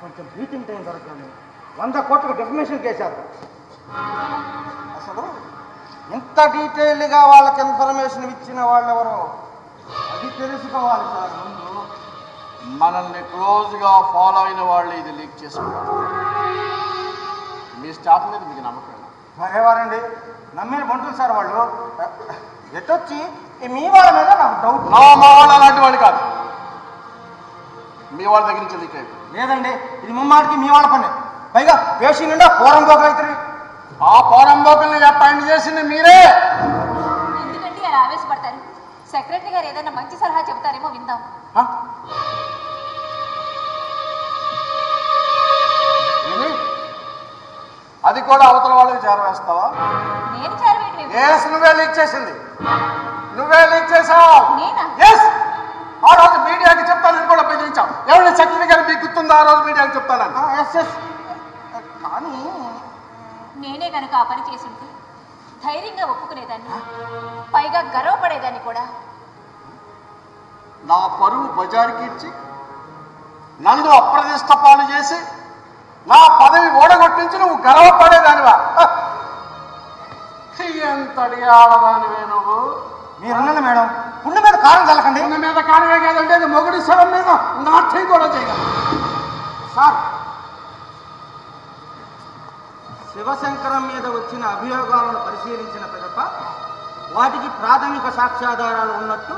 కొంచెం breathing time దొరకదు. 100 కోట్లకు డెఫినేషన్ కేసారు. అసలు ఇంత డీటెయిల్గా వాళ్ళకి ఇన్ఫర్మేషన్ ఇచ్చిన వాళ్ళు ఎవరో అది తెలుసుకోవాలి సార్. ముందు మనల్ని క్లోజ్గా ఫాలో అయిన వాళ్ళు ఇది లీక్ చేసుకుంటారు. మీ స్టాఫ్ మీద మీకు నమ్మకం మరేవారండి? నమ్మిన బంటులు సార్ వాళ్ళు. ఎటొచ్చి మీ వాళ్ళ మీద నాకు డౌట్. మా వాళ్ళు అలాంటి వాళ్ళు కాదు. మీ వాళ్ళ దగ్గర నుంచి లీక్ అయిపోయింది. లేదండి, ఇది ముమ్మాటికి మీ వాళ్ళ పని. పైగా పేషి నిండా పోరం పోకలైతే ఆ పోరంబోకల్ని అపాయింట్ చేసింది మీరే. ఎందుకంటే అలా ఆవేశపడతారు? సెక్రటరీ గారు ఏదైనా మంచి సలహా చెబుతారేమో విందాం. అది కూడా అవతల వాళ్ళకి చేరవేస్తావా? నేను చేరవేయటం? నువ్వే లీక్ చేసింది. నువ్వే లీక్ చేసావు. నేనా? ఆ రోజు మీడియాకి చెప్తానని కూడా బెదిరించావు. ఎవరి సెక్రటరీ గారు మీకు గుర్తుందా? ఆ రోజు మీడియాకి చెప్తానని. కానీ నేనే కనుక ఆ పని చేసింది ధైర్యంగా ఒప్పుకునేదాన్ని, పైగా గర్వపడేదాన్ని కూడా. నా పరువు బజారుకి ఇచ్చి నన్ను అప్రదిష్ట పాలు చేసి నా పదవి ఓడగొట్టించి నువ్వు గర్వపడేదానివా? ఎంతటి ఆడదానివే నువ్వు. మీరున్నాను మేడం, పుండు మీద కారం చల్లకండి. పుండు మీద కారమే కాదంటే మొగుడి శవం మీద నాట్యం కూడా చేయగలరు సార్. శివశంకరం మీద వచ్చిన అభియోగాలను పరిశీలించిన పిదప వాటికి ప్రాథమిక సాక్ష్యాధారాలు ఉన్నట్టు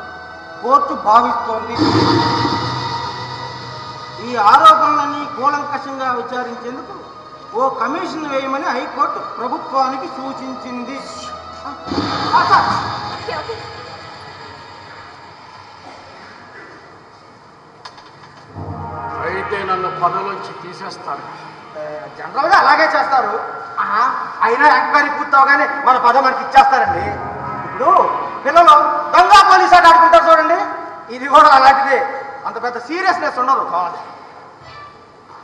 కోర్టు భావిస్తోంది. ఈ ఆరోపణలన్నీ కూలంకషంగా విచారించేందుకు ఓ కమిషన్ వేయమని హైకోర్టు ప్రభుత్వానికి సూచించింది. అయితే నన్ను పదవులోంచి తీసేస్తారు. జనరల్గా అలాగే చేస్తారు. అయినా ఎంక్వైరీ పూర్తవగానే మన పదవి మనకి ఇచ్చేస్తారండి. ఇప్పుడు పిల్లలు దొంగ పోలీసు ఆట ఆడుకుంటారు చూడండి, ఇది కూడా అలాంటిదే. అంత పెద్ద సీరియస్నెస్ ఉండదు.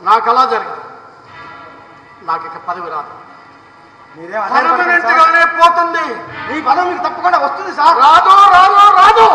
నాకు అలా జరిగింది. నాకు ఇక పదవి రాదు. మీరేం పోతుంది. మీ పదవి మీకు తప్పకుండా వస్తుంది సార్. రాదు రాదు రాదు.